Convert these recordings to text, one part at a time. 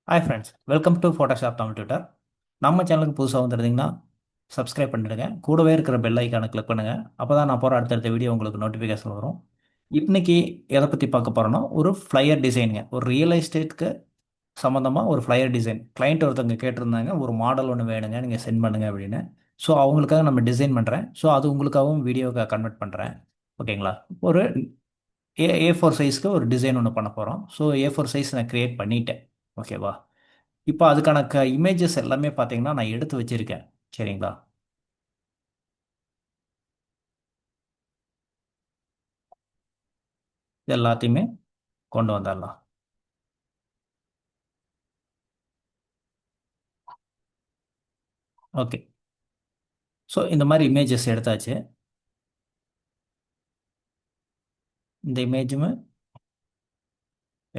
Hi friends, welcome to Photoshop Tamil tutor. நம்ம சேனலுக்கு புதுசாக வந்துருந்தீங்கன்னா சப்ஸ்கிரைப் பண்ணிடுங்க. கூடவே இருக்கிற பெல் ஐக்கானை கிளிக் பண்ணுங்கள். அப்போ தான் நான் போகிற அடுத்தடுத்த வீடியோ உங்களுக்கு நோட்டிஃபிகேஷன் வரும். இன்னைக்கு எதை பற்றி பார்க்க போகிறோன்னா, ஒரு ஃப்ளையர் டிசைனுங்க. ஒரு ரியல் எஸ்டேட்க்கு சம்மந்தமாக ஒரு ஃப்ளையர் டிசைன். கிளைண்ட் ஒருத்தவங்க கேட்டிருந்தாங்க, ஒரு மாடல் ஒன்று வேணுங்க, நீங்கள் சென்ட் பண்ணுங்க அப்படின்னு. ஸோ அவங்களுக்காக நம்ம டிசைன் பண்ணுறேன். ஸோ அது உங்களுக்காகவும் வீடியோவை கன்வெர்ட் பண்ணுறேன். ஓகேங்களா? ஒரு ஏ ஃபோர் சைஸ்க்கு ஒரு டிசைன் ஒன்று பண்ண போகிறோம். ஸோ ஏ4 சைஸ் நான் க்ரியேட் பண்ணிட்டேன். ஓகேவா? இப்போ அதுக்கான இமேஜஸ் எல்லாமே பார்த்தீங்கன்னா நான் எடுத்து வச்சிருக்கேன். சரிங்களா? இது எல்லாத்தையுமே கொண்டு வந்துடலாம். ஓகே. ஸோ இந்த மாதிரி இமேஜஸ் எடுத்தாச்சு. இந்த இமேஜுமே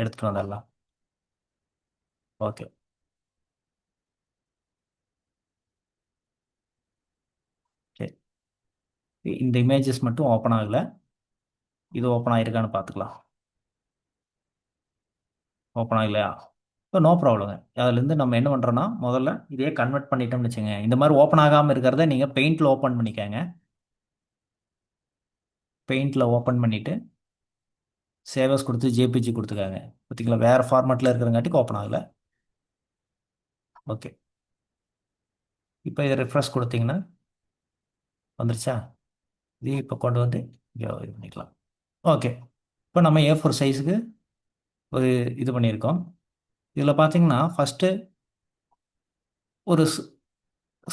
எடுத்துகிட்டு வந்துடலாம். ஓகே. சரி. இந்த இமேஜஸ் மட்டும் ஓப்பன் ஆகலை. இது ஓப்பன் ஆகிருக்கான்னு பார்த்துக்கலாம். ஓப்பன் ஆகலையா? ஸோ நோ ப்ராப்ளங்க. அதுலேருந்து நம்ம என்ன பண்ணுறோன்னா, முதல்ல இதையே கன்வெர்ட் பண்ணிட்டோம்னு வச்சுங்க. இந்த மாதிரி ஓப்பன் ஆகாமல் இருக்கிறத நீங்கள் பெயிண்டில் ஓப்பன் பண்ணிக்கோங்க. பெயிண்டில் ஓப்பன் பண்ணிவிட்டு சேவஸ் கொடுத்து ஜேபிஜி கொடுத்துக்காங்க. பார்த்தீங்களா? வேறு ஃபார்மேட்டில் இருக்கிறங்காட்டிக்கு ஓப்பன் ஆகலை. ஓகே. இப்போ இதை ரெஃப்ரெஷ் கொடுத்தீங்கன்னா வந்துருச்சா? இது இப்போ கொண்டு வந்து இங்கே இது பண்ணிக்கலாம். ஓகே. இப்போ நம்ம ஏ4 சைஸுக்கு ஒரு இது பண்ணியிருக்கோம். இதில் பார்த்தீங்கன்னா ஃபஸ்ட்டு ஒரு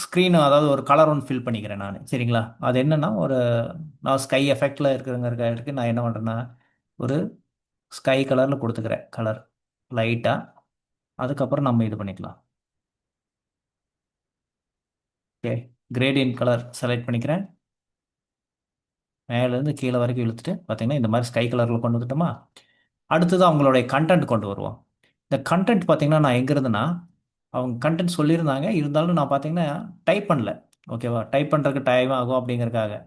ஸ்க்ரீன், அதாவது ஒரு கலர் ஒன்று ஃபில் பண்ணிக்கிறேன் நான். சரிங்களா? அது என்னென்னா, நான் ஸ்கை எஃபெக்டில் இருக்கிறங்கிறதுக்கு நான் என்ன பண்ணுறேன்னா, ஒரு ஸ்கை கலரில் கொடுத்துக்கிறேன். கலர் லைட்டாக. அதுக்கப்புறம் நம்ம இது பண்ணிக்கலாம். ஓகே. கிரேடியன்ட் கலர் செலக்ட் பண்ணிக்கிறேன். மேலேருந்து கீழே வரைக்கும் இழுத்துட்டு பார்த்தீங்கன்னா இந்த மாதிரி ஸ்கை கலரில் கொண்டு வந்துட்டோமா. அடுத்தது அவங்களுடைய கண்டென்ட் கொண்டு வருவோம். இந்த கண்டென்ட் பார்த்தீங்கன்னா நான் எங்கேருந்துன்னா, அவங்க கண்டென்ட் சொல்லியிருந்தாங்க, இருந்தாலும் நான் பார்த்தீங்கன்னா டைப் பண்ணல. ஓகேவா? டைப் பண்ணுறதுக்கு டைம் ஆகும் அப்படிங்கிறதுக்காக.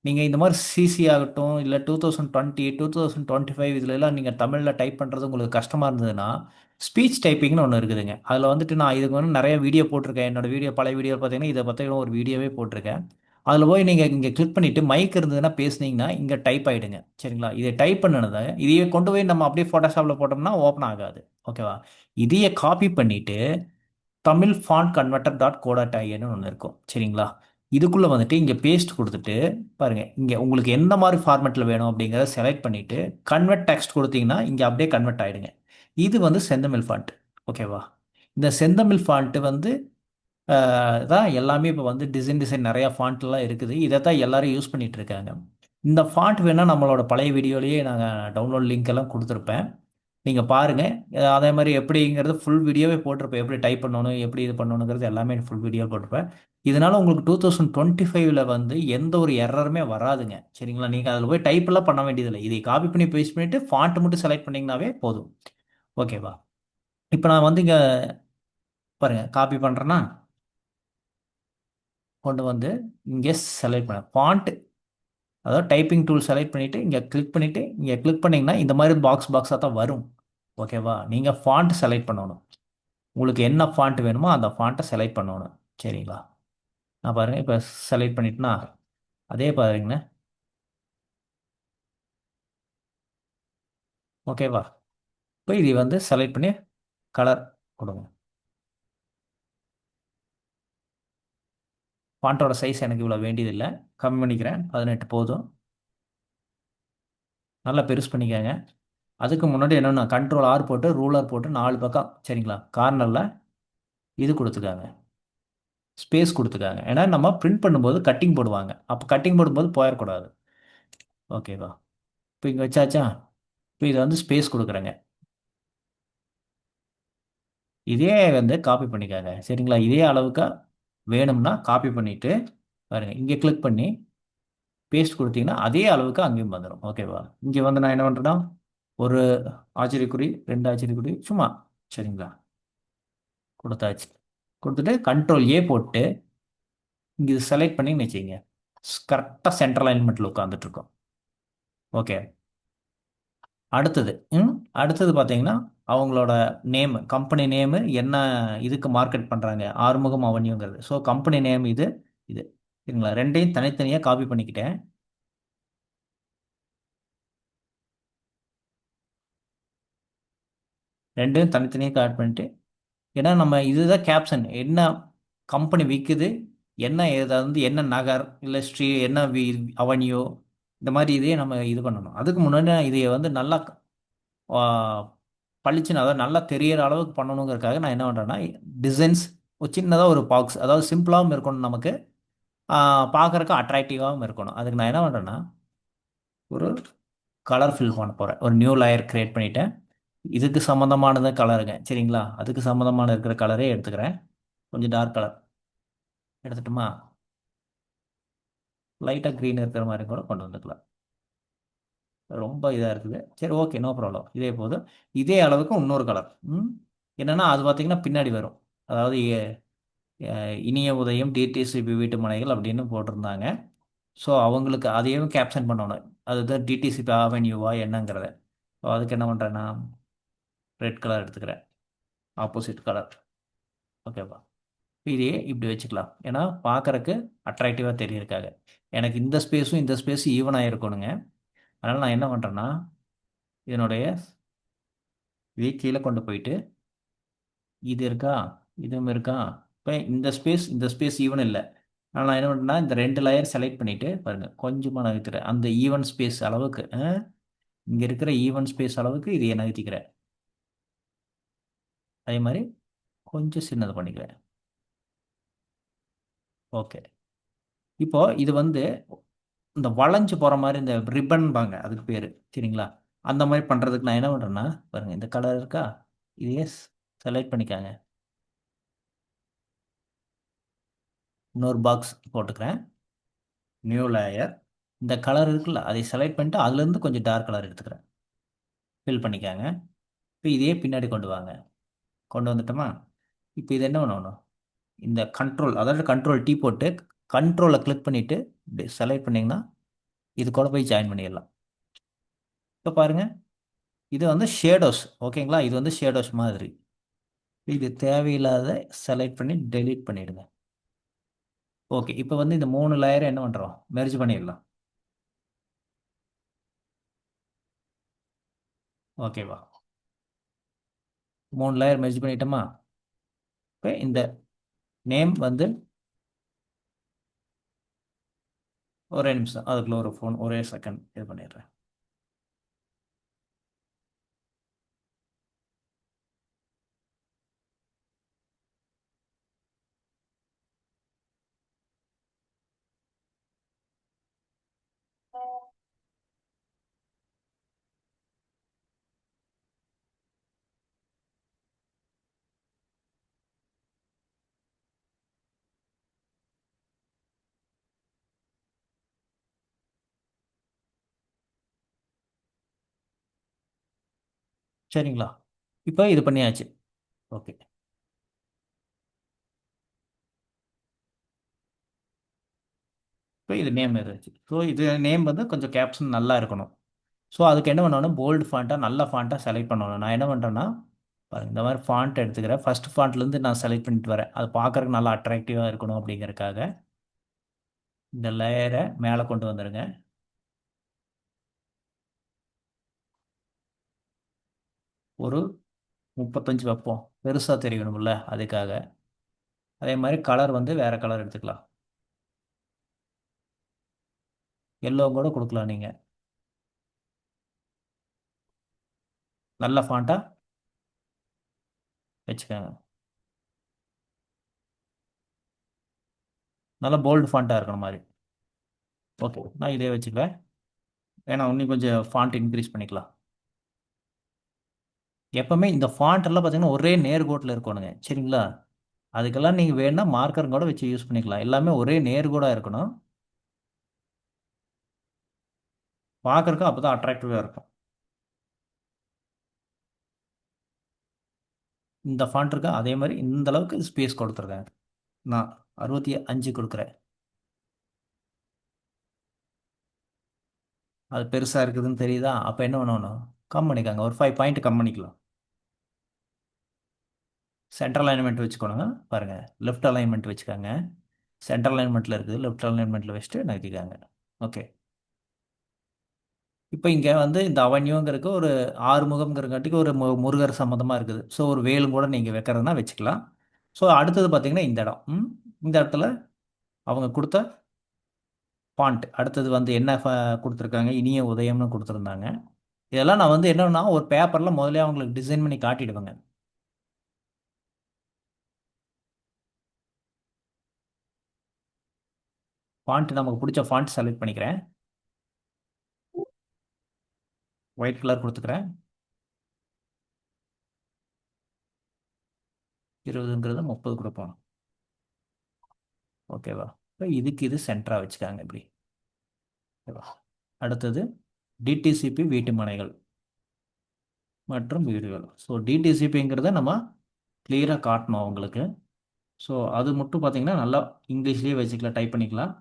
நீங்கள் இந்த மாதிரி சிசி ஆகட்டும், இல்லை 2020 2025 இதுலலாம் நீங்கள் தமிழில் டைப் பண்ணுறது உங்களுக்கு கஷ்டமாக இருந்ததுன்னா, ஸ்பீச் டைப்பிங்னு ஒன்று இருக்குதுங்க. அதில் வந்துட்டு நான் இதுக்கு வந்து நிறைய வீடியோ போட்டிருக்கேன். என்னோட வீடியோ பழைய வீடியோ பார்த்தீங்கன்னா இதை பற்றி ஒரு வீடியோவே போட்டிருக்கேன். அதில் போய் நீங்கள் இங்கே கிளிக் பண்ணிவிட்டு மைக் இருந்ததுன்னா பேசுனீங்கன்னா இங்கே டைப் ஆகிடுங்க. சரிங்களா? இதை டைப் பண்ணினதை இதையே கொண்டு போய் நம்ம அப்படியே ஃபோட்டோஷாப்பில் போட்டோம்னா ஓப்பன் ஆகாது. ஓகேவா? இதையே காப்பி பண்ணிவிட்டு Tamil font converter dot co dot ஐஎன்னு ஒன்று இருக்கும். சரிங்களா? இதுக்குள்ளே வந்துட்டு இங்கே பேஸ்ட் கொடுத்துட்டு பாருங்கள், இங்கே உங்களுக்கு எந்த மாதிரி ஃபார்மேட்டில் வேணும் அப்படிங்கிறத செலக்ட் பண்ணிவிட்டு கன்வெர்ட் டெக்ஸ்ட் கொடுத்தீங்கன்னா இங்கே அப்படியே கன்வெர்ட் ஆகிடுங்க. இது வந்து செந்தமிழ் ஃபாண்ட். ஓகேவா? இந்த செந்தமிழ் ஃபாண்ட்டு வந்து தான் எல்லாமே இப்போ வந்து டிசைன் நிறையா ஃபாண்ட்லாம் இருக்குது. இதை தான் எல்லாரும் யூஸ் பண்ணிகிட்டு இருக்காங்க. இந்த ஃபாண்ட் வேணால் நம்மளோட பழைய வீடியோலேயே நாங்கள் டவுன்லோட் லிங்க் எல்லாம் கொடுத்துருப்பேன். நீங்கள் பாருங்கள். அதே மாதிரி எப்படிங்கிறது ஃபுல் வீடியோவே போட்டிருப்பேன். எப்படி டைப் பண்ணணும், எப்படி இது பண்ணணுங்கிறது எல்லாமே ஃபுல் வீடியோ போட்டிருப்பேன். இதனால் உங்களுக்கு 2025 வந்து எந்த ஒரு எரருமே வராதுங்க. சரிங்களா? நீங்கள் அதில் போய் டைப்பெல்லாம் பண்ண வேண்டியதில்லை. இதை காப்பி பண்ணி பேஸ்ட் பண்ணிவிட்டு ஃபாண்ட் மட்டும் செலக்ட் பண்ணிங்கனாவே போதும். ஓகேவா? இப்போ நான் வந்து இங்கே பாருங்கள், காப்பி பண்ணுறேன்னா கொண்டு வந்து இங்கே செலக்ட் பண்ணேன் ஃபாண்ட். அதாவது டைப்பிங் டூல் செலக்ட் பண்ணிவிட்டு இங்கே கிளிக் பண்ணிவிட்டு இங்கே கிளிக் பண்ணிங்கன்னா இந்த மாதிரி பாக்ஸாக தான் வரும். ஓகேவா? நீங்கள் ஃபாண்ட் செலக்ட் பண்ணணும். உங்களுக்கு என்ன ஃபாண்ட் வேணுமோ அந்த ஃபாண்ட்டை செலக்ட் பண்ணணும். சரிங்களா? நான் பாருங்கள் இப்போ செலக்ட் பண்ணிட்டுனா அதே பாருங்கண்ணே. ஓகேவா? இப்போ இது வந்து செலக்ட் பண்ணி கலர் கொடுங்க. ஃபாண்ட்டோட சைஸ் எனக்கு இவ்வளோ வேண்டியதில்லை, கம்மி பண்ணிக்கிறேன். 18 போதும். நல்லா பெருசு பண்ணிக்கோங்க. அதுக்கு முன்னாடி என்னென்னா கண்ட்ரோல் R போட்டு ரூலர் போட்டு 4 பக்கம், சரிங்களா, கார்னரில் இது கொடுத்துக்காங்க, ஸ்பேஸ் கொடுத்துக்காங்க. ஏன்னா நம்ம பிரிண்ட் பண்ணும்போது கட்டிங் போடுவாங்க. அப்போ கட்டிங் போடும்போது போயிடக்கூடாது. ஓகேவா? இப்போ இங்கே வச்சாச்சா? இப்போ இதை வந்து ஸ்பேஸ் கொடுக்குறேங்க. இதே வந்து காப்பி பண்ணிக்காங்க. சரிங்களா? இதே அளவுக்கு வேணும்னா காப்பி பண்ணிவிட்டு பாருங்கள், இங்கே கிளிக் பண்ணி பேஸ்ட் கொடுத்தீங்கன்னா அதே அளவுக்கு அங்கேயும் வந்துடும். ஓகேவா? இங்கே வந்து நான் என்ன பண்ணுறேன்னா ஒரு ஆச்சரியக்குறி, 2 ஆச்சரியக்குறி சும்மா, சரிங்களா, கொடுத்தாச்சு. கொடுத்துட்டு கண்ட்ரோல் A போட்டு இங்கே இது செலக்ட் பண்ணின்னு வச்சுங்க. கரெக்டாக சென்ட்ரல் அலைன்மெண்ட்டில் உட்காந்துட்ருக்கோம். ஓகே. அடுத்தது அடுத்தது பார்த்தீங்கன்னா அவங்களோட நேம், கம்பெனி நேமு என்ன இதுக்கு மார்க்கெட் பண்ணுறாங்க, ஆறுமுகம் அவனியுங்கிறது. ஸோ கம்பெனி நேம் இது, இது சரிங்களா? ரெண்டையும் தனித்தனியாக காப்பி பண்ணிக்கிட்டேன். ரெண்டையும் தனித்தனியாக காப்பி பண்ணிட்டு, ஏன்னா நம்ம இதுதான் கேப்ஷன், என்ன கம்பெனி விற்குது, என்ன ஏதாவது வந்து என்ன நகர் இல்லை என்ன அவென்யூ, இந்த மாதிரி இதையே நம்ம இது பண்ணணும். அதுக்கு முன்னாடி நான் இதை வந்து நல்லா ஆ, பளிச்சுன்னு, அதாவது நல்லா தெரியற அளவுக்கு பண்ணணுங்கிறதுக்காக நான் என்ன பண்ணுறேன்னா, டிசைன்ஸ் ஒரு சின்னதாக ஒரு பாக்ஸ், அதாவது சிம்பிளாகவும் இருக்கணும் நமக்கு, பார்க்குறக்கு அட்ராக்டிவாகவும் இருக்கணும். அதுக்கு நான் என்ன பண்ணுறேன்னா, ஒரு கலர் ஃபில் பண்ண போகிறேன். ஒரு நியூ லேயர் க்ரியேட் பண்ணிட்டேன். இதுக்கு சம்மந்தமானது கலருங்க, சரிங்களா? அதுக்கு சம்மந்தமான இருக்கிற கலரே எடுத்துக்கிறேன். கொஞ்சம் டார்க் கலர் எடுத்துட்டுமா, லைட்டாக க்ரீன் இருக்கிற மாதிரி கூட கொண்டு வந்துக்கலாம். ரொம்ப இதாக இருக்குது. சரி, ஓகே, நோ ப்ராப்ளம். இதே போதும். இதே அளவுக்கு இன்னொரு கலர். என்னென்னா அது பார்த்தீங்கன்னா பின்னாடி வரும். அதாவது இனிய உதயம் டிடிசிபி வீட்டு மனைகள் அப்படின்னு போட்டிருந்தாங்க. ஸோ அவங்களுக்கு அதையும் கேப்ஷன் பண்ணணும். அதுதான் டிடிசிபி அவென்யூவா என்னங்கிறத. ஸோ அதுக்கு என்ன பண்ணுறேன்னா, ரெட் கலர் எடுத்துக்கிறேன், ஆப்போசிட் கலர். ஓகேவா? இதையே இப்படி வச்சுக்கலாம். ஏன்னா பார்க்குறக்கு அட்ராக்டிவாக தெரியறதுக்காக. எனக்கு இந்த ஸ்பேஸும் இந்த ஸ்பேஸும் ஈவனாக இருக்கணுங்க. அதனால் நான் என்ன பண்ணுறேன்னா, இதனுடைய இதை கீழே கொண்டு போயிட்டு, இது இருக்கா, இதுவும் இருக்கா. இப்போ இந்த ஸ்பேஸ் ஈவன் இல்லை. ஆனால் நான் என்ன பண்ணுறேன்னா, இந்த ரெண்டு லேயர் செலக்ட் பண்ணிவிட்டு பாருங்கள், கொஞ்சமாக நகர்த்துறேன் அந்த ஈவன் ஸ்பேஸ் அளவுக்கு. இங்கே இருக்கிற ஈவன் ஸ்பேஸ் அளவுக்கு இதையே நகர்த்திக்கிறேன். அதே மாதிரி கொஞ்சம் சின்னது பண்ணிக்கிறேன். ஓகே. இப்போ இது வந்து இந்த வளைஞ்சு போகிற மாதிரி இந்த ரிப்பன்பாங்க அதுக்கு பேர், சரிங்களா? அந்த மாதிரி பண்ணுறதுக்கு நான் என்ன பண்ணுறேன்னா, பாருங்கள் இந்த கலர் இருக்கா, இதையே செலக்ட் பண்ணிக்காங்க. இன்னொரு பாக்ஸ் போட்டுக்கிறேன், நியூ லேயர். இந்த கலர் இருக்குல்ல, அதை செலக்ட் பண்ணிட்டு அதுலேருந்து கொஞ்சம் டார்க் கலர் எடுத்துக்கிறேன், ஃபில் பண்ணிக்காங்க. இப்போ இதையே பின்னாடி கொண்டு வாங்க. கொண்டு வந்துட்டோமா? இப்போ இது என்ன பண்ணணும், இந்த கண்ட்ரோல், அதாவது கண்ட்ரோல் டீ போட்டு கண்ட்ரோலை கிளிக் பண்ணிவிட்டு இப்படி செலக்ட் பண்ணிங்கன்னா இது கூட போய் ஜாயின் பண்ணிடலாம். இப்போ பாருங்கள், இது வந்து ஷேடோஸ். ஓகேங்களா? இது வந்து ஷேடோஸ் மாதிரி. இது தேவையில்லாத செலக்ட் பண்ணி டெலீட் பண்ணிடுங்க. ஓகே. இப்போ வந்து இந்த 3 லேயரை என்ன பண்ணுறோம், மெர்ஜ் பண்ணிடலாம். ஓகேவா? 3 லேயர் மெர்ஜ் பண்ணிட்டோமா? இப்போ இந்த நேம் வந்து ஒரே நிமிஷம், அதுக்குள்ள ஒரு ஃபோன், ஒரே செகண்ட் இது பண்ணிடுறேன். சரிங்களா? இப்போ இது பண்ணியாச்சு. ஓகே. இப்போ இது நேம் இருந்துச்சு. ஸோ இது நேம் வந்து கொஞ்சம் கேப்ஷன் நல்லா இருக்கணும். ஸோ அதுக்கு என்ன பண்ணணும், போல்டு ஃபாண்ட்டாக நல்ல ஃபாண்ட்டாக செலக்ட் பண்ணணும். நான் என்ன பண்ணுறேன்னா, பாருங்க இந்த மாதிரி ஃபாண்ட் எடுத்துக்கிறேன். ஃபர்ஸ்ட் ஃபாண்ட்லேருந்து நான் செலக்ட் பண்ணிட்டு வரேன். அது பார்க்குறதுக்கு நல்லா அட்ராக்டிவாக இருக்கணும் அப்படிங்கிறதுக்காக. இந்த லேயரை மேலே கொண்டு வந்துடுங்க. ஒரு 35 வைப்போம், பெருசாக தெரியணும்ல அதுக்காக. அதே மாதிரி கலர் வந்து வேறு கலர் எடுத்துக்கலாம். எல்லோ கூட கொடுக்கலாம் நீங்கள். நல்ல ஃபாண்ட்டாக வச்சுக்கோங்க. நல்லா போல்டு ஃபாண்ட்டாக இருக்கணும் மாதிரி. ஓகே, நான் இதே வச்சுக்குவேன். ஏன்னா இன்னும் கொஞ்சம் ஃபாண்ட் இன்க்ரீஸ் பண்ணிக்கலாம். எப்பவுமே இந்த ஃபாண்ட் எல்லாம் பார்த்தீங்கன்னா ஒரே நேர்கோட்டில் இருக்கணுங்க, சரிங்களா? அதுக்கெல்லாம் நீங்கள் வேணும்னா மார்க்கர் கூட வச்சு யூஸ் பண்ணிக்கலாம். எல்லாமே ஒரே நேர்கோடாக இருக்கணும். பார்க்குறக்கு அப்போ தான் அட்ராக்டிவாக இருக்கும். இந்த ஃபாண்ட் இருக்கா, அதே மாதிரி இந்த அளவுக்கு ஸ்பேஸ் கொடுத்துருக்காங்க. நான் 65 கொடுக்குறேன். அது பெருசாக இருக்குதுன்னு தெரியுதா? அப்போ என்ன பண்ணணும், கம் பண்ணிக்காங்க. ஒரு 5 பாயிண்ட் கம் பண்ணிக்கலாம். சென்ட்ரல் அலைன்மெண்ட் வச்சுக்கோங்க. பாருங்கள், லெஃப்ட் அலைன்மெண்ட் வச்சுக்காங்க. சென்ட்ரல் அலைன்மெண்ட்டில் இருக்குது, லெஃப்ட் அலைன்மெண்ட்டில் வச்சுட்டு நகர்த்திக்காங்க. ஓகே. இப்போ இங்கே வந்து இந்த அவன்யூங்கிறதுக்கு ஒரு ஆறுமுகம்ங்கிறங்காட்டிக்கு ஒரு முருகர் சம்மந்தமாக இருக்குது. ஸோ ஒரு வேலும் கூட நீங்கள் வைக்கிறதுனா வச்சுக்கலாம். ஸோ அடுத்தது பார்த்தீங்கன்னா இந்த இடம். இந்த இடத்துல அவங்க கொடுத்த ஃபாண்ட். அடுத்தது வந்து என்ன கொடுத்துருக்காங்க, இனிய உதயம்னு கொடுத்துருந்தாங்க. இதெல்லாம் நான் வந்து என்னன்னா ஒரு பேப்பரில் முதல்ல அவங்களுக்கு டிசைன் பண்ணி காட்டிடுவேங்க. ஃபாண்ட் நமக்கு பிடிச்ச ஃபாண்ட் செலக்ட் பண்ணிக்கிறேன். ஒயிட் கலர் கொடுத்துக்கிறேன். 20ங்கிறது 30 கொடுப்போம். ஓகேவா? இப்போ இதுக்கு இது சென்டராக வச்சுக்காங்க இப்படி. ஓகேவா? அடுத்தது டிடிசிபி வீட்டு மனைகள் மற்றும் வீடுகள். ஸோ டிடிசிபிங்கிறத நம்ம கிளியராக காட்டணும் அவங்களுக்கு. ஸோ அது மட்டும் பார்த்தீங்கன்னா நல்லா இங்கிலீஷ்லேயே வச்சுக்கலாம், டைப் பண்ணிக்கலாம்.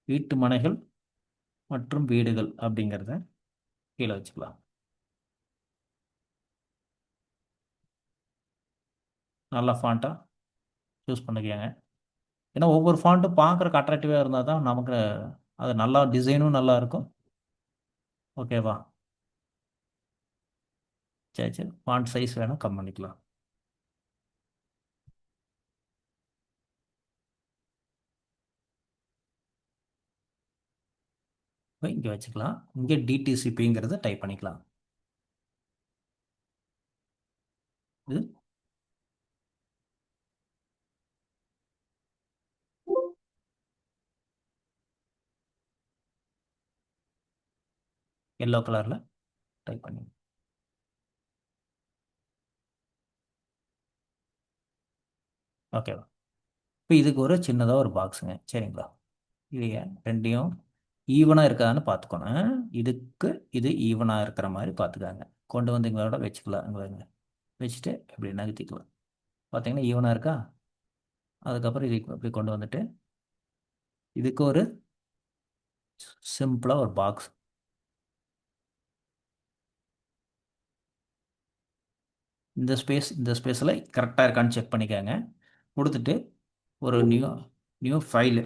வீட்டு மனைகள் மற்றும் வீடுகள் அப்படிங்கிறத கீழே வச்சுக்கலாம். நல்லா ஃபாண்ட்டாக சூஸ் பண்ணிக்கோங்க. ஏன்னா ஒவ்வொரு ஃபாண்ட்டும் பார்க்குறக்கு அட்ராக்டிவாக இருந்தால் தான் நமக்கு அது நல்லா டிசைனும் நல்லா இருக்கும். ஓகேவா? சரி சரி, ஃபாண்ட் சைஸ் வேணால் கம் பண்ணிக்கலாம். இப்போ இங்கே வச்சுக்கலாம். இங்கே டிடிசிபிங்கிறத டைப் பண்ணிக்கலாம். இது எல்லோ கலரில் டைப் பண்ணி. ஓகேவா? இப்போ இதுக்கு ஒரு சின்னதாக ஒரு பாக்ஸுங்க. சரிங்களா? இல்லையா, ரெண்டையும் ஈவனாக இருக்கான்னு பார்த்துக்கணும். இதுக்கு இது ஈவனாக இருக்கிற மாதிரி பார்த்துக்காங்க. கொண்டு வந்து எங்களோட வச்சுக்கலாம். எங்களை வச்சுட்டு இப்படி நகர்த்திக்கலாம். பார்த்தீங்கன்னா ஈவனாக இருக்கா? அதுக்கப்புறம் இது இப்படி கொண்டு வந்துட்டு இதுக்கு ஒரு சிம்பிளாக ஒரு பாக்ஸ். இந்த ஸ்பேஸில் கரெக்டாக இருக்கான்னு செக் பண்ணிக்கோங்க. கொடுத்துட்டு ஒரு நியூ நியூ ஃபைலு,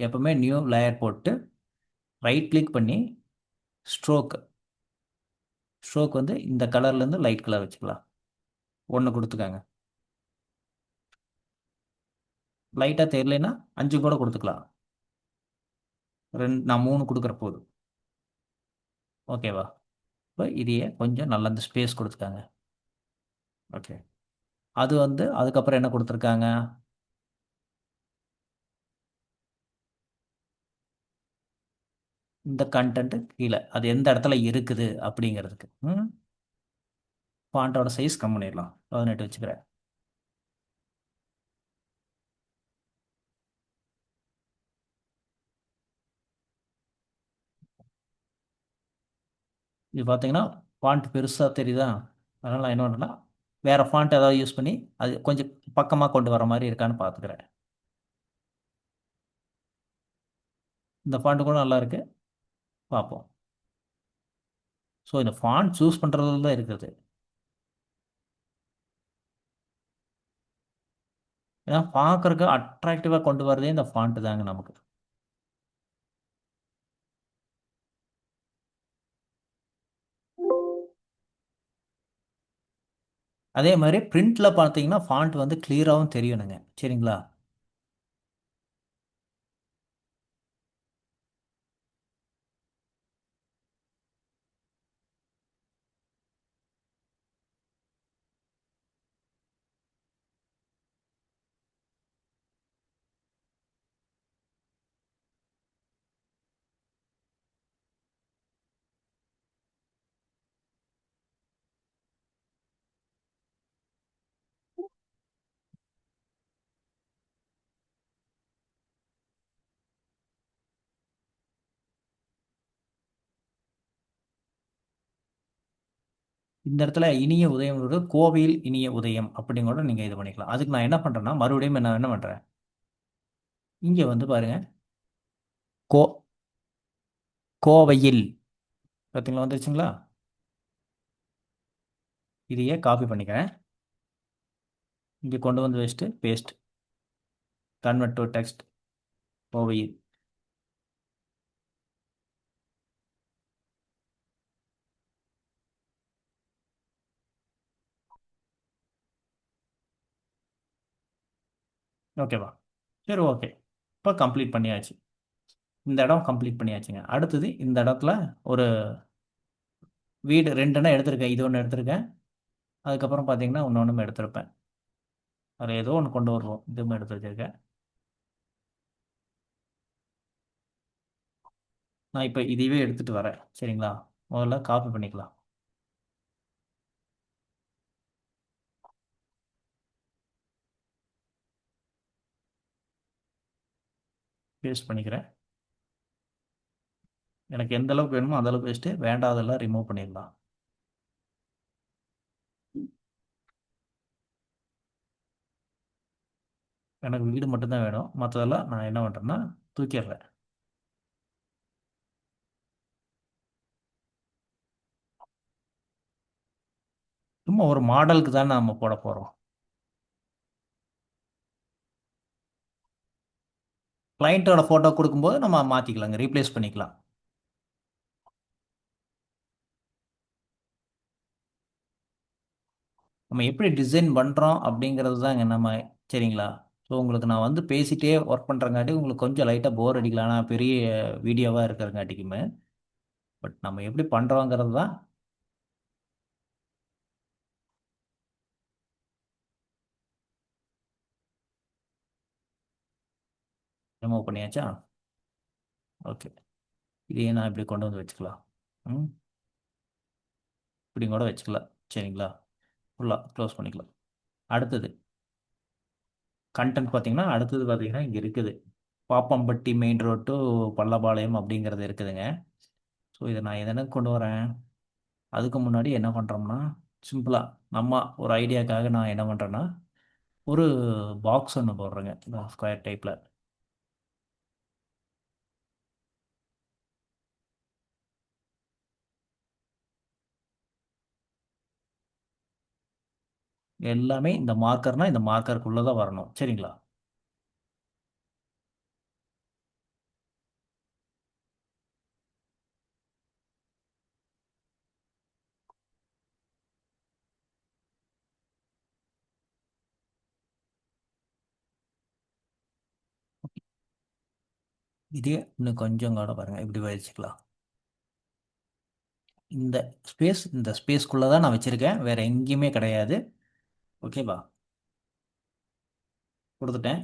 எப்போவுமே நியூ லேயர் போட்டு ரைட் கிளிக் பண்ணி ஸ்ட்ரோக். ஸ்ட்ரோக் வந்து இந்த கலர்லேருந்து லைட் கலர் வச்சுக்கலாம். ஒன்று கொடுத்துக்காங்க. லைட்டாக தெரியலனா 5 கூட கொடுத்துக்கலாம். நான் 3 கொடுக்குற போதும். ஓகேவா? இப்போ இதையே கொஞ்சம் நல்லா இந்த ஸ்பேஸ் கொடுத்துக்காங்க. ஓகே. அது வந்து அதுக்கப்புறம் என்ன கொடுத்துருக்காங்க, இந்த கண்டென்ட் கீழே அது எந்த இடத்துல இருக்குது அப்படிங்கிறதுக்கு ஃபாண்ட்டோட சைஸ் கம் பண்ணிடலாம். 18 வச்சுக்கிறேன். இது பார்த்தீங்கன்னா ஃபாண்ட் பெருசாக தெரியுதா? அதனால் நான் என்ன பண்ணுறேன்னா வேறு ஃபாண்ட் ஏதாவது யூஸ் பண்ணி அது கொஞ்சம் பக்கமாக கொண்டு வர மாதிரி இருக்கான்னு பார்த்துக்கிறேன். இந்த ஃபாண்ட்டு கூட நல்லா இருக்கு, பார்ப்போம். ஸோ இந்த ஃபாண்ட் சூஸ் பண்ணுறதுல தான் இருக்குது. ஏன்னா பார்க்குறக்கு அட்ராக்டிவாக கொண்டு வரதே இந்த ஃபாண்ட்டு தாங்க நமக்கு. அதே மாதிரி பிரிண்டில் பார்த்தீங்கன்னா ஃபாண்ட் வந்து கிளியராகவும் தெரியணுங்க. சரிங்களா? இந்த இடத்துல இனிய உதயம் இருக்கு, கோவையில் இனிய உதயம் அப்படின்னு கூட நீங்கள் இது பண்ணிக்கலாம். அதுக்கு நான் என்ன பண்ணுறேன்னா மறுபடியும் நான் என்ன பண்ணுறேன், இங்கே வந்து பாருங்க, கோ கோவையில் பார்த்தீங்களா வந்துருச்சுங்களா? இதையே காப்பி பண்ணிக்கிறேன். இங்கே கொண்டு வந்து வச்சுட்டு பேஸ்ட், கன்வெர்ட் டு டெக்ஸ்ட், கோவையில். ஓகேவா? சரி, ஓகே. இப்போ கம்ப்ளீட் பண்ணியாச்சு. இந்த இடம் கம்ப்ளீட் பண்ணியாச்சுங்க. அடுத்தது இந்த இடத்துல ஒரு வீடு ரெண்டுன்னா எடுத்திருக்கேன். இது ஒன்று எடுத்திருக்கேன். அதுக்கப்புறம் பார்த்தீங்கன்னா இன்னொன்று எடுத்திருப்பேன். அதில் ஏதோ ஒன்று கொண்டு வருவோம். இதுவும் எடுத்து வச்சிருக்கேன். நான் இப்போ இதையவே எடுத்துகிட்டு வரேன். சரிங்களா? முதல்ல காப்பி பண்ணிக்கலாம். பேஸ்ட் பண்ணிக்கிறேன். எனக்கு எந்த அளவுக்கு வேணுமோ அந்த அளவுக்கு வச்சுட்டு வேண்டாதெல்லாம் ரிமூவ் பண்ணிடலாம். எனக்கு வீடு மட்டும்தான் வேணும். மற்றதெல்லாம் நான் என்ன பண்ணுறேன்னா தூக்கிடுறேன். சும்மா ஒரு மாடலுக்கு தானே நம்ம போட போகிறோம். கிளைண்ட்டோட ஃபோட்டோ கொடுக்கும்போது நம்ம மாற்றிக்கலாங்க, ரீப்ளேஸ் பண்ணிக்கலாம். நம்ம எப்படி டிசைன் பண்ணுறோம் அப்படிங்கிறது தாங்க நம்ம. சரிங்களா? ஸோ உங்களுக்கு நான் வந்து பேசிட்டே ஒர்க் பண்ணுறங்காட்டி உங்களுக்கு கொஞ்சம் லைட்டாக போர் அடிக்கலாம். ஆனால் பெரிய வீடியோவாக இருக்கிறங்காட்டிக்குமே பட் நம்ம எப்படி பண்ணுறோங்கிறது தான். ரிமூவ் பண்ணியாச்சா? ஓகே. இதையே நான் இப்படி கொண்டு வந்து வச்சுக்கலாம். ம். இப்படி கூட வச்சுக்கலாம். சரிங்களா? ஃபுல்லாக க்ளோஸ் பண்ணிக்கலாம். அடுத்தது கண்டென்ட் பார்த்தீங்கன்னா, அடுத்தது பார்த்தீங்கன்னா இங்கே இருக்குது. Pappampatti main road to Pallapalayam அப்படிங்கிறது இருக்குதுங்க. ஸோ இதை நான் எதனா கொண்டு வரேன். அதுக்கு முன்னாடி என்ன பண்ணுறோம்னா, சிம்பிளாக நம்ம ஒரு ஐடியாக்காக நான் என்ன பண்ணுறேன்னா, ஒரு பாக்ஸ் ஒன்று போடுறேங்க, ஸ்கொயர் டைப்பில். எல்லாமே இந்த மார்க்கர்னால் இந்த மார்க்கருக்குள்ளே தான் வரணும். சரிங்களா? இதே இன்னும் கொஞ்சம் கூட பாருங்கள், இப்படி வச்சுக்கலாம். இந்த இந்த ஸ்பேஸ்க்குள்ளே தான் நான் வச்சுருக்கேன், வேறு எங்கேயுமே கிடையாது. ஓகேவா? கொடுத்துட்டேன்.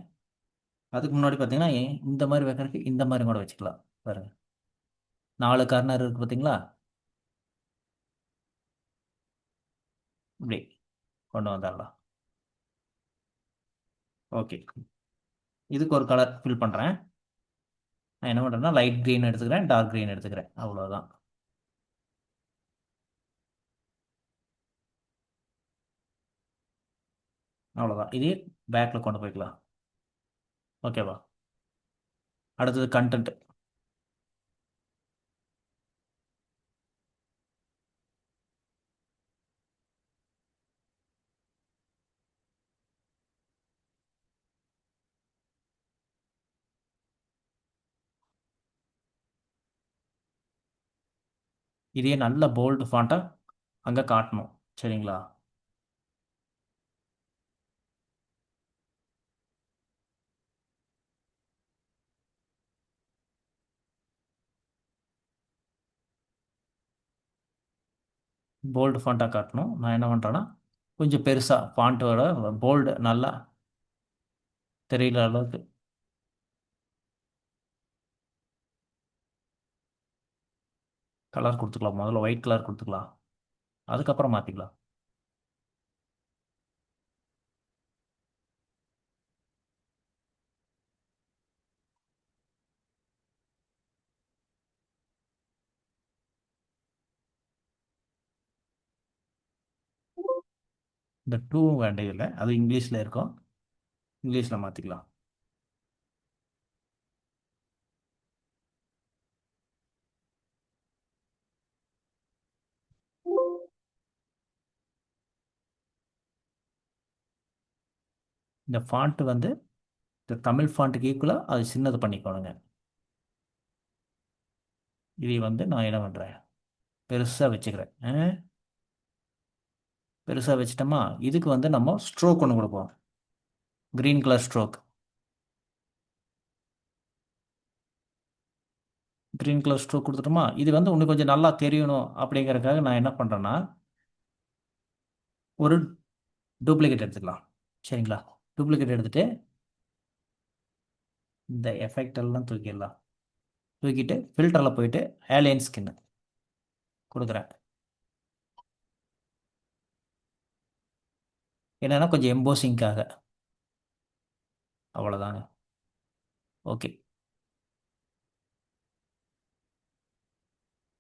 அதுக்கு முன்னாடி பார்த்தீங்கன்னா இந்த மாதிரி வைக்கிறதுக்கு இந்த மாதிரி கூட வச்சுக்கலாம். பாருங்கள், 4 கார்னர் இருக்குது பார்த்தீங்களா? இப்படி கொண்டு வந்துடலாம். ஓகே. இதுக்கு ஒரு கலர் ஃபில் பண்ணுறேன். நான் என்ன பண்ணுறேன்னா லைட் க்ரீன் எடுத்துக்கிறேன், டார்க் க்ரீன் எடுத்துக்கிறேன், அவ்வளோதான். அவ்வளோதான். இதே பேக்கில் கொண்டு போய்க்கலாம். ஓகேவா? அடுத்தது கண்டென்ட். இதே நல்ல போல்டு ஃபாண்ட்டாக அங்கே காட்டணும். சரிங்களா? போல்டு ஃபாண்ட்டாக காட்டணும். நான் என்ன பண்ணுறேன்னா கொஞ்சம் பெருசாக ஃபாண்ட்டோட போல்டு நல்லா தெரியல அளவுக்கு. கலர் கொடுத்துக்கலாம். முதல்ல ஒயிட் கலர் கொடுத்துக்கலாம், அதுக்கப்புறம் மாற்றிக்கலாம். இந்த டூவும் வேண்டியதில்லை, அது இங்கிலீஷில் இருக்கும். இங்கிலீஷில் மாற்றிக்கலாம். இந்த ஃபாண்ட் வந்து இந்த தமிழ் ஃபாண்ட்டுக்கு ஈக்குவலாக அது சின்னது பண்ணிக்கோணுங்க. இதை வந்து நான் என்ன பண்ணுறேன், பெருசாக வச்சுக்கிறேன். பெருசாக வச்சிட்டோமா, இதுக்கு வந்து நம்ம ஸ்ட்ரோக் ஒன்று கொடுப்போம். Green colour stroke. Green colour stroke கொடுத்துட்டோமா, இது வந்து இன்னும் கொஞ்சம் நல்லா தெரியணும் அப்படிங்கிறதுக்காக நான் என்ன பண்ணுறேன்னா, ஒரு டூப்ளிகேட் எடுத்துக்கலாம். சரிங்களா? டூப்ளிகேட் எடுத்துகிட்டு இந்த எஃபெக்ட் எல்லாம் தூக்கிடலாம். தூக்கிட்டு ஃபில்டரில் போயிட்டு ஏலியன் ஸ்கின்னு கொடுக்குறேன். என்னென்னா கொஞ்சம் எம்போசிங்காக. அவ்வளோதாங்க. ஓகே.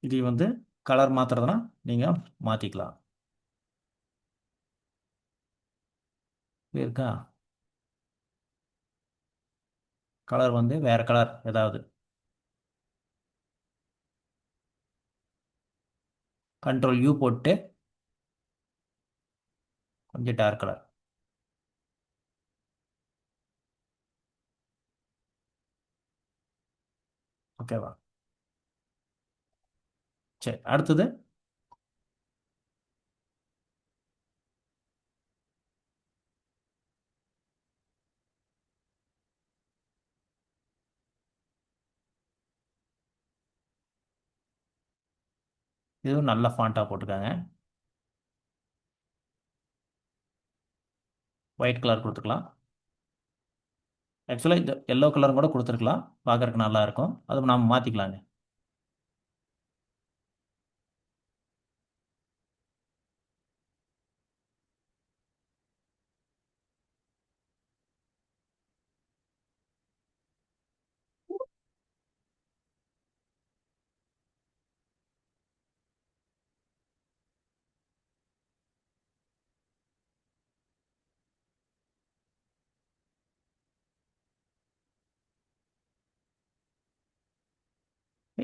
இது வந்து கலர் மாற்றுறதுனா நீங்கள் மாற்றிக்கலாம். இருக்கா? கலர் வந்து வேறு கலர் ஏதாவது கண்ட்ரோல் யூ போட்டு கொஞ்சம் டார்க் கலர். ஓகேவா? சரி, அடுத்தது இதுவும் நல்ல ஃபாண்ட்டாக போட்டுருக்காங்க. ஒயிட் கலர் கொடுத்துக்கலாம். ஆக்சுவலாக இந்த எல்லோ கலரும் கூட கொடுத்துருக்கலாம், பார்க்குறக்கு நல்லாயிருக்கும். அது நாம் மாற்றிக்கலாங்க.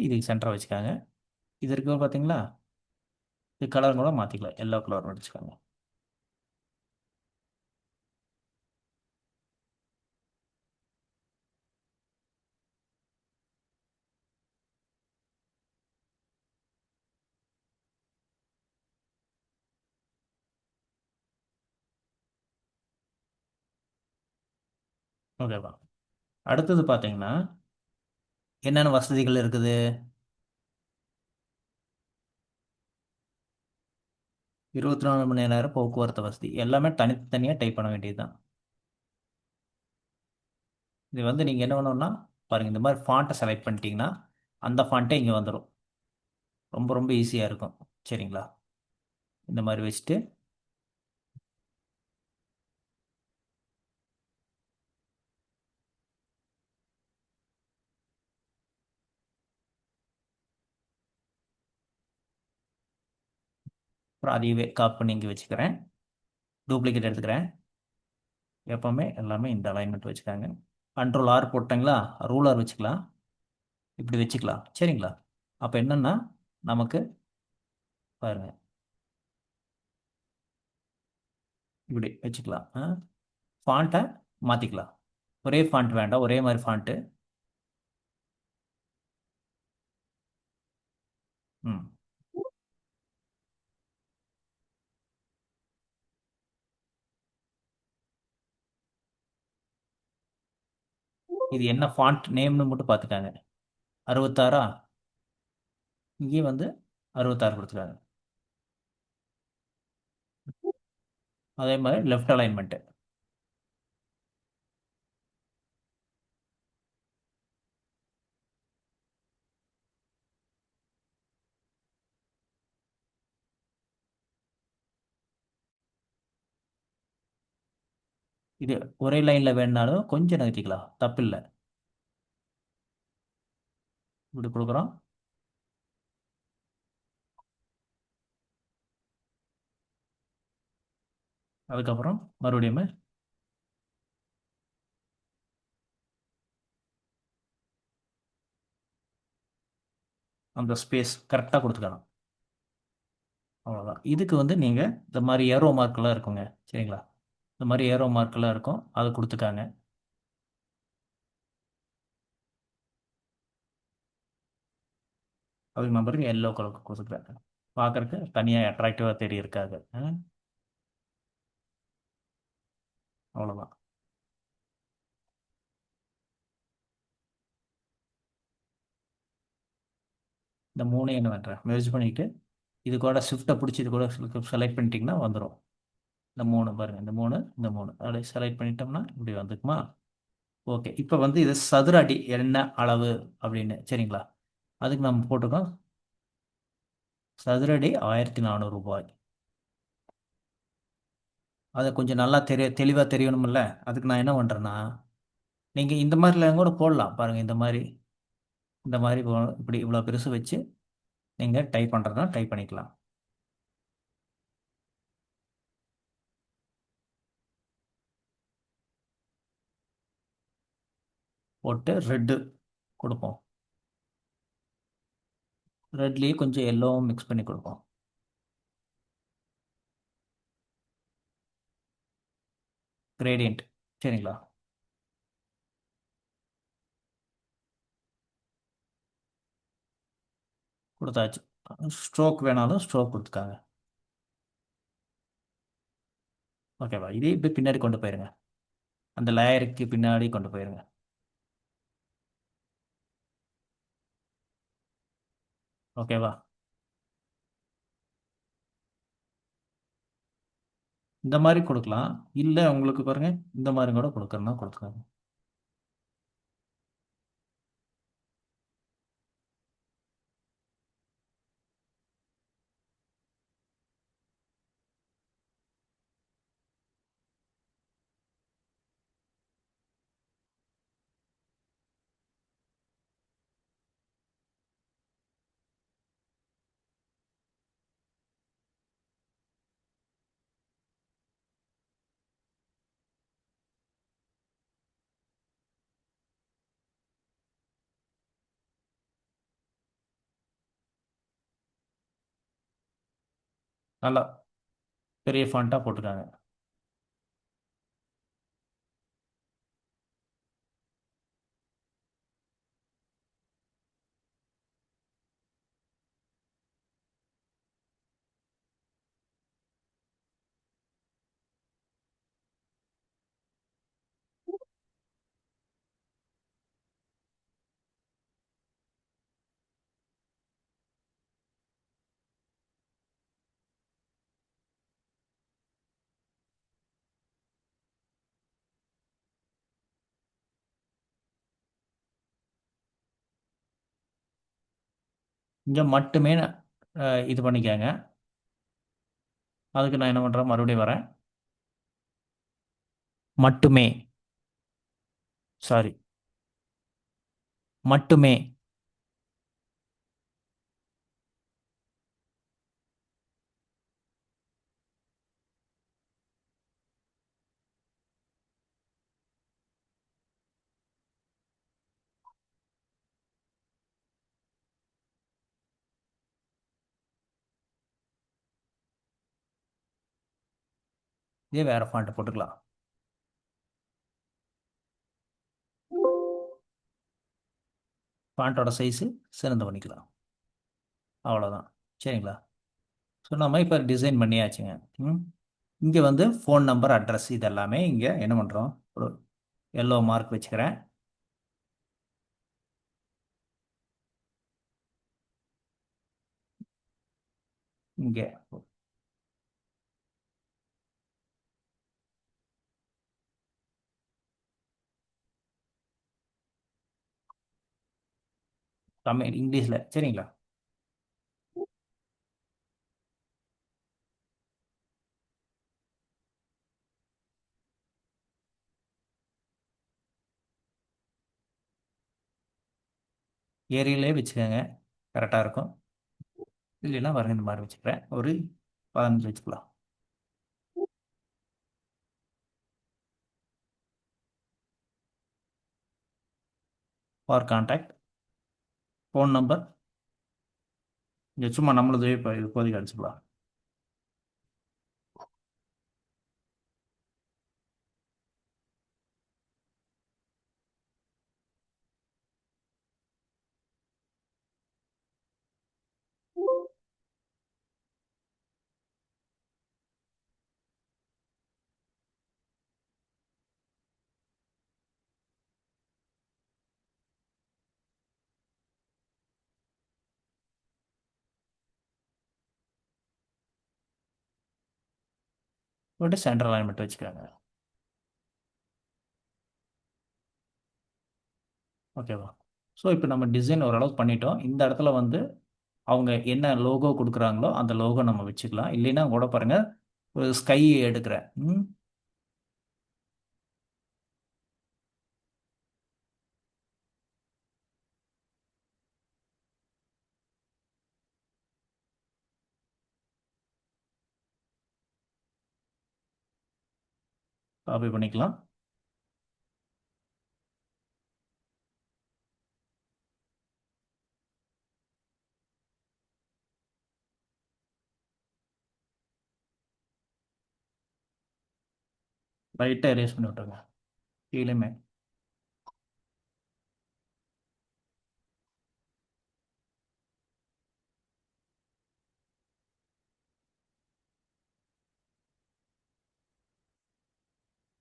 இது சென்டரை வச்சுக்காங்க. இது இருக்கு பார்த்தீங்களா, இது கலர் கூட மாற்றிக்கலாம், எல்லோ கலர் வச்சுக்கோங்க. ஓகேவா? அடுத்தது பார்த்தீங்கன்னா என்னென்ன வசதிகள் இருக்குது. 24 மணி நேரம் போக்குவரத்து வசதி எல்லாமே தனித்தனியாக டைப் பண்ண வேண்டியது தான். இது வந்து நீங்கள் என்ன பண்ணணும்னா பாருங்கள், இந்த மாதிரி ஃபாண்ட்டை செலக்ட் பண்ணிட்டீங்கன்னா அந்த ஃபாண்ட்டே இங்கே வந்துடும். ரொம்ப ரொம்ப ஈஸியாக இருக்கும். சரிங்களா? இந்த மாதிரி வச்சுட்டு அப்புறம் அதையவே காப்பி பண்ணி இங்கே வச்சுக்கிறேன். டூப்ளிகேட் எடுத்துக்கிறேன். எப்போவுமே எல்லாமே இந்த அலைன்மெண்ட் வச்சுக்காங்க. கண்ட்ரோல் ஆர் போட்டங்களா, ரூலர் வச்சுக்கலாம். இப்படி வச்சுக்கலாம். சரிங்களா? அப்போ என்னென்னா நமக்கு பாருங்கள், இப்படி வச்சுக்கலாம். ஃபாண்ட்டை மாற்றிக்கலாம். ஒரே ஃபாண்ட் வேண்டாம், ஒரே மாதிரி ஃபாண்ட்டு. ம். இது என்ன ஃபாண்ட் நேம்னு மட்டும் பார்த்துக்காங்க. 66. இங்கேயும் வந்து 66 கொடுத்துருக்காங்க. அதே மாதிரி லெஃப்ட் அலைன்மெண்ட்டு. இது ஒரே லைனில் வேணுனாலும் கொஞ்சம் நகர்த்திக்கலாம், தப்பு இல்லை. இப்படி கொடுக்குறோம். அதுக்கப்புறம் மறுபடியும் அந்த ஸ்பேஸ் கரெக்டாக கொடுத்துக்கலாம். அவ்வளோதான். இதுக்கு வந்து நீங்கள் இந்த மாதிரி ஏரோ மார்க்கெலாம் இருக்குங்க. சரிங்களா? இந்த மாதிரி ஏரோ மார்க்கெல்லாம் இருக்கும், அதை கொடுத்துக்காங்க. பப்ளிக் மெம்பருக்கு எல்லோ கலர் கொடுத்துருக்காங்க. பார்க்கறக்கு தனியாக அட்ராக்டிவாக தெரிய இருக்காது. அவ்வளோதான். இந்த மூணையும் என்ன பண்ணுறேன், மெர்ஜ் பண்ணிவிட்டு இது கூட ஷிஃப்ட்டை பிடிச்சி இது கூட செலக்ட் பண்ணிட்டீங்கன்னா வந்துடும். இந்த மூணு பாருங்கள், இந்த மூணு இந்த மூணு அப்படியே செலக்ட் பண்ணிட்டோம்னா இப்படி வந்துக்குமா. ஓகே, இப்போ வந்து இது சதுர அடி என்ன அளவு அப்படின்னு சரிங்களா. அதுக்கு நம்ம போட்டுக்கோம், சதுர அடி 1400 ரூபாய். அதை கொஞ்சம் நல்லா தெளிவாக தெரியணுமில்ல. அதுக்கு நான் என்ன பண்ணுறேன்னா, நீங்கள் இந்த மாதிரிலாம் கூட போடலாம் பாருங்கள். இந்த மாதிரி இப்படி இவ்வளோ பெருசு வச்சு நீங்கள் டைப் பண்ணுறதுனா டைப் பண்ணிக்கலாம். போட்டு ரெட்டு கொடுப்போம். ரெட்லேயே கொஞ்சம் எல்லோவும் மிக்ஸ் பண்ணி கொடுப்போம். கிரேடியன்ட் சரிங்களா. கொடுத்தாச்சு. ஸ்ட்ரோக் வேணாலும் ஸ்ட்ரோக் கொடுத்துக்காங்க. ஓகேவா, இதே இப்படி பின்னாடி கொண்டு போயிருங்க, அந்த லேயருக்கு பின்னாடி கொண்டு போயிருங்க. ஓகேவா. இந்த மாதிரி கொடுக்கலாம். இல்லை உங்களுக்கு பாருங்க, இந்த மாதிரி கூட கொடுக்கறனா கொடுத்துக்காங்க. நல்லா பெரிய ஃபாண்ட்டாக போட்டுக்காங்க. இங்கே மட்டுமே இது பண்ணிக்கங்க. அதுக்கு நான் என்ன பண்ணுறேன், மறுபடியும் வரேன். மட்டுமே, சாரி, மட்டுமே. இதே வேறு ஃபாண்ட்டை போட்டுக்கலாம். ஃபாண்ட்டோட சைஸு சிறந்து பண்ணிக்கலாம். அவ்வளோதான். சரிங்களா. ஸோ நம்ம இப்போ டிசைன் பண்ணியாச்சுங்க. ம். இங்கே வந்து ஃபோன் நம்பர், அட்ரஸ் இதெல்லாமே இங்கே என்ன பண்ணுறோம், ஒரு எல்லோ மார்க் வச்சுக்கிறேன். இங்கே தமிழ் இங்கிலீஷில் சரிங்களா. ஏரியிலே வச்சுக்கோங்க, கரெக்டாக இருக்கும். இல்லைன்னா பாருங்க, இந்த மாதிரி வச்சுக்கிறேன், ஒரு 15 வச்சுக்கலாம். ஃபார் கான்டாக்ட், ஃபோன் நம்பர் இங்கே சும்மா நம்மளது இப்போ இப்போதைக்கு அடிச்சுக்கலாம். போட்டு சென்டர் அலைன்மெண்ட் வச்சுக்கிறாங்க. ஓகேவா? ஸோ இப்போ நம்ம டிசைன் ஓரளவுக்கு பண்ணிட்டோம். இந்த இடத்துல வந்து அவங்க என்ன லோகோ குடுக்குறாங்களோ, அந்த லோகோ நம்ம வச்சுக்கலாம். இல்லைன்னா கூட பாருங்க, ஒரு ஸ்கை எடுக்கிறேன். காப்பி பண்ணிக்கலாம். லைட்டாக எரேஸ் பண்ணி விட்டுருங்க கீழேயுமே.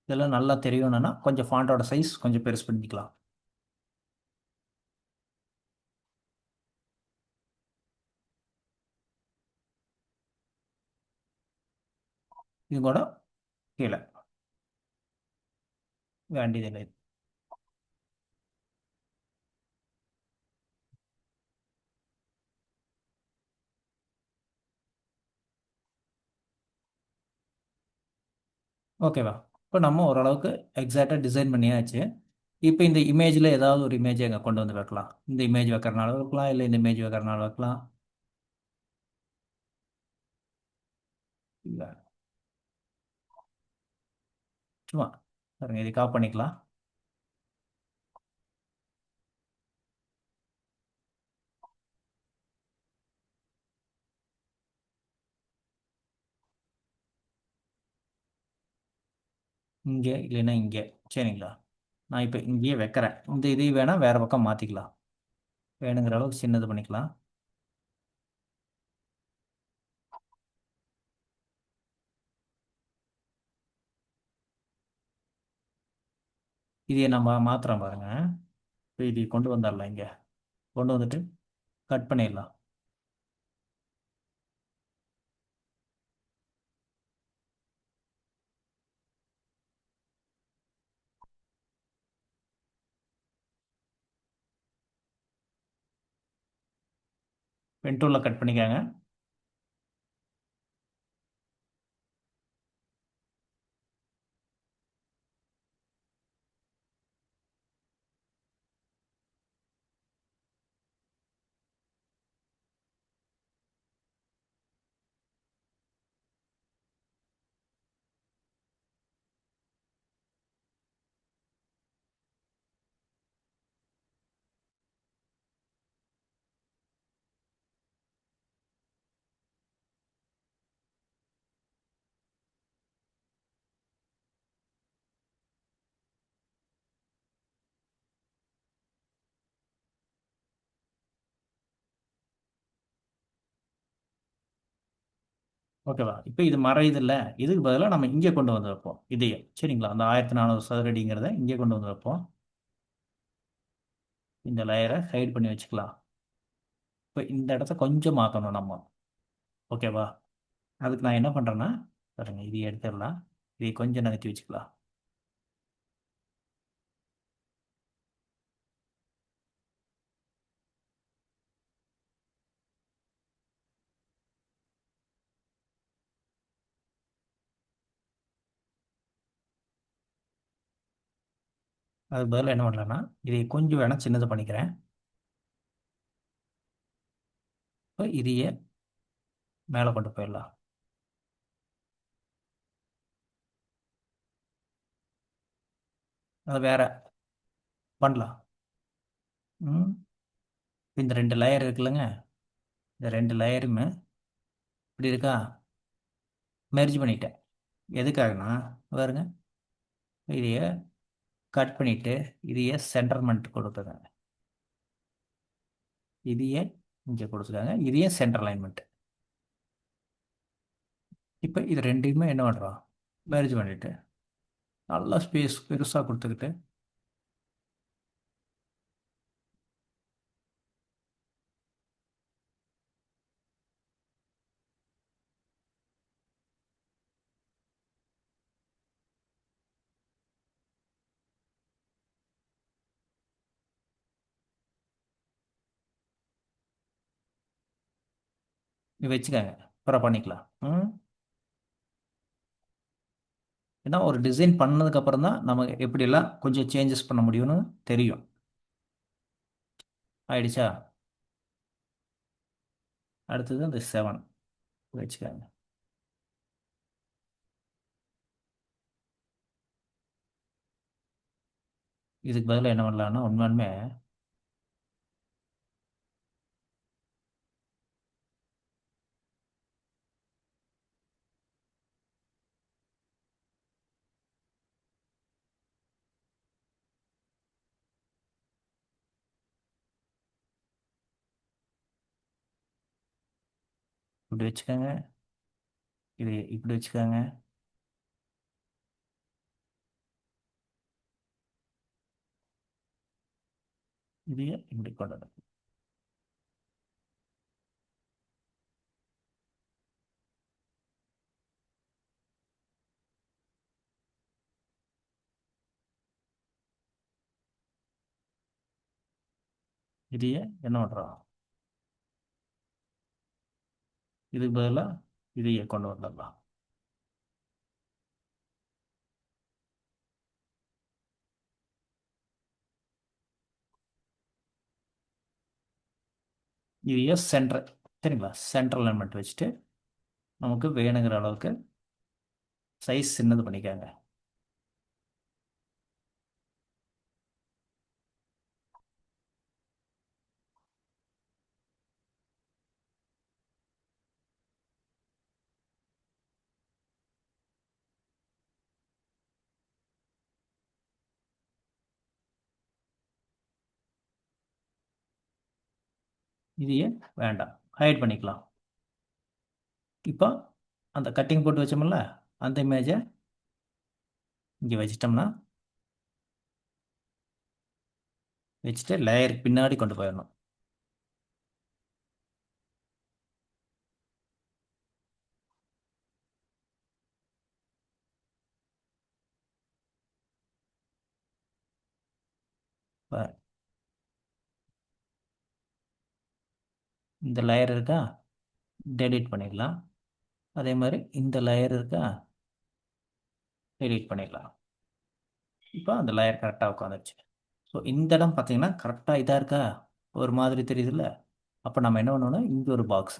இதெல்லாம் நல்லா தெரியணும்னா கொஞ்சம் ஃபாண்டோட சைஸ் கொஞ்சம் பெருசு பண்ணிக்கலாம். இது கூட கீழே வேண்டியதில்லை. ஓகேவா? இப்போ நம்ம ஓரளவுக்கு எக்ஸாக்டாக டிசைன் பண்ணியாச்சு. இப்போ இந்த இமேஜில் ஏதாவது ஒரு இமேஜ் அங்கே கொண்டு வந்து வைக்கலாம். இந்த இமேஜ் வைக்கிறனால வைக்கலாம், இல்லை இந்த இமேஜ் வைக்கிறனால வைக்கலாம். இல்லை, சும்மா பாருங்க, இது காப்பி பண்ணிக்கலாம். இங்கே இல்லைன்னா இங்கே. சரிங்களா? நான் இப்போ இங்கேயே வைக்கிறேன். இந்த இதையும் வேணால் வேறு பக்கம் மாற்றிக்கலாம். வேணுங்கிற அளவுக்கு சின்னது பண்ணிக்கலாம். இதையே நம்ம மாற்றுறோம் பாருங்க. இப்போ இதை கொண்டு வந்துடலாம். இங்கே கொண்டு வந்துட்டு கட் பண்ணிடலாம். பென் டூலில் கட் பண்ணிக்கோங்க. ஓகேவா? இப்போ இது மறையுது இல்லை? இதுக்கு பதிலாக நம்ம இங்கே கொண்டு வந்து வைப்போம் இதையே. சரிங்களா? அந்த 1400 சதுரடிங்கிறத இங்கே கொண்டு வந்து வைப்போம். இந்த லேயரை ஹைட் பண்ணி வச்சுக்கலாம். இப்போ இந்த இடத்த கொஞ்சம் மாற்றணும் நம்ம. ஓகேவா? அதுக்கு நான் என்ன பண்ணுறேன்னா, பாருங்க, இதை எடுத்துடலாம். இதை கொஞ்சம் நகர்த்தி வச்சுக்கலாம். அதுக்கு பதிலாக என்ன பண்ணலான்னா, இதை கொஞ்சம் வேணால் சின்னது பண்ணிக்கிறேன். இப்போ இதையே மேலே கொண்டு போயிடலாம். அது வேற பண்ணலாம். ம். இந்த ரெண்டு லேயர் இருக்குல்லங்க, இந்த ரெண்டு லேயருமே இப்படி இருக்கா, மெர்ஜ் பண்ணிட்டேன். எதுக்காகனா பாருங்க, இதையே கட் பண்ணிவிட்டு இதையே சென்டர்மெண்ட் கொடுத்துருங்க. இதையே இங்கே கொடுத்துருக்காங்க. இதையே சென்டர் அலைன்மெண்ட். இப்போ இது ரெண்டையுமே என்ன பண்ணுறோம், மெர்ஜ் பண்ணிவிட்டு நல்லா ஸ்பேஸ் பெருசாக கொடுத்துக்கிட்டு இது வச்சுக்கோங்க. அப்புறம் பண்ணிக்கலாம். ம். ஏன்னா ஒரு டிசைன் பண்ணதுக்கப்புறம் தான் நம்ம எப்படியெல்லாம் கொஞ்சம் சேஞ்சஸ் பண்ண முடியும்னு தெரியும். ஆயிடுச்சா? அடுத்தது இந்த 7 வச்சுக்கோங்க. இதுக்கு பதிலா என்ன பண்ணலாம்னா உண்மையாலுமே இப்படி வச்சுக்கோங்க. இது இப்படி வச்சுக்கோங்க. இதையே இப்படி கொண்டு வரணும். இதையே என்ன பண்ணுறோம்? இதுக்கு பதிலாக இதையே கொண்டு வந்துடலாம். இதையே சென்டர், சரிங்களா? சென்ட்ரல் எலிமெண்ட் வச்சுட்டு நமக்கு வேணுங்கிற அளவுக்கு சைஸ் சின்னது பண்ணிக்காங்க. இதையே வேண்டாம், ஹைட் பண்ணிக்கலாம். இப்போ அந்த கட்டிங் போட்டு வச்சோம்ல, அந்த இமேஜை இங்கே வச்சிட்டோம்னா வச்சுட்டு லேயருக்கு பின்னாடி கொண்டு போயிடணும். இப்போ இந்த லேயர் இருக்கா, டெலீட் பண்ணிடலாம். அதே மாதிரி இந்த லேயர் இருக்கா, டெலீட் பண்ணிடலாம். இப்போ அந்த லேயர் கரெக்டாக உட்காந்துருச்சு. ஸோ இந்த இடம் பார்த்தீங்கன்னா கரெக்டாக இதாக இருக்கா, ஒரு மாதிரி தெரியுதுல்ல. அப்போ நம்ம என்ன பண்ணணும்னா இங்கே ஒரு பாக்ஸ்.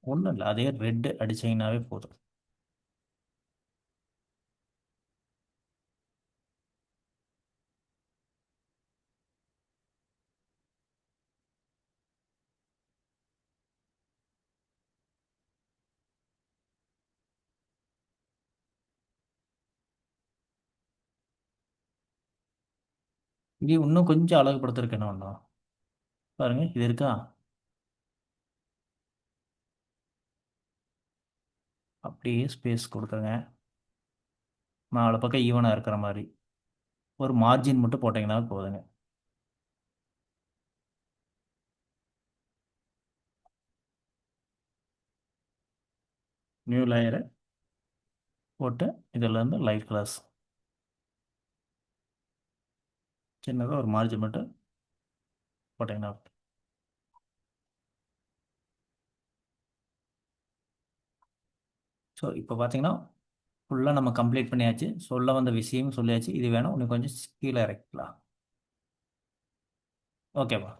ஒன்றும் இல்லை, அதே ரெட் அடிச்சிங்கனாவே போதும். இது இன்னும் கொஞ்சம் அழகுபடுத்துறதுக்கு என்ன பண்ணணும் பாருங்க, இது இருக்கா, அப்படியே ஸ்பேஸ் கொடுத்துருங்க. 4 பக்கம் ஈவனாக இருக்கிற மாதிரி ஒரு மார்ஜின் மட்டும் போட்டிங்கன்னா போதுங்க. நியூ லேயரை போட்டு இதில் இருந்து லைட் கலர்ஸ் சின்னதாக ஒரு மார்ஜின் மட்டும் போட்டிங்கன்னா. ஸோ இப்போ பார்த்தீங்கன்னா ஃபுல்லாக நம்ம கம்ப்ளீட் பண்ணியாச்சு. சொல்ல வந்த விஷயம் சொல்லியாச்சு. இது வேணும் இன்னும் கொஞ்சம் கீழே இறக்கலாம். ஓகேவா?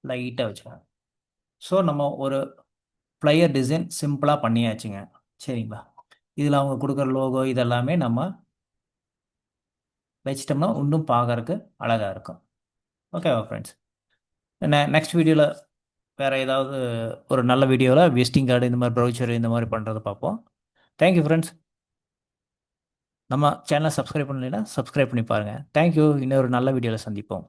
லைட்டாக வச்சுக்கலாம். ஸோ நம்ம ஒரு ஃப்ளையர் டிசைன் சிம்பிளாக பண்ணியாச்சுங்க. சரிங்களா? இதில் அவங்க கொடுக்குற லோகோ இதெல்லாமே நம்ம வச்சிட்டோம்னா இன்னும் பார்க்கறக்கு அழகாக இருக்கும். ஓகேவா ஃப்ரெண்ட்ஸ்? நெக்ஸ்ட் வீடியோவில் வேறு ஏதாவது ஒரு நல்ல வீடியோவில் விசிட்டிங் கார்டு இந்த மாதிரி ப்ரௌச்சர் இந்த மாதிரி பண்ணுறதை பார்ப்போம். Thank you friends. நம்ம சேனலை சப்ஸ்கிரைப் பண்ணலைன்னா சப்ஸ்கிரைப் பண்ணி பாருங்கள். தேங்க்யூ. இன்னொரு நல்ல வீடியோவில் சந்திப்போம்.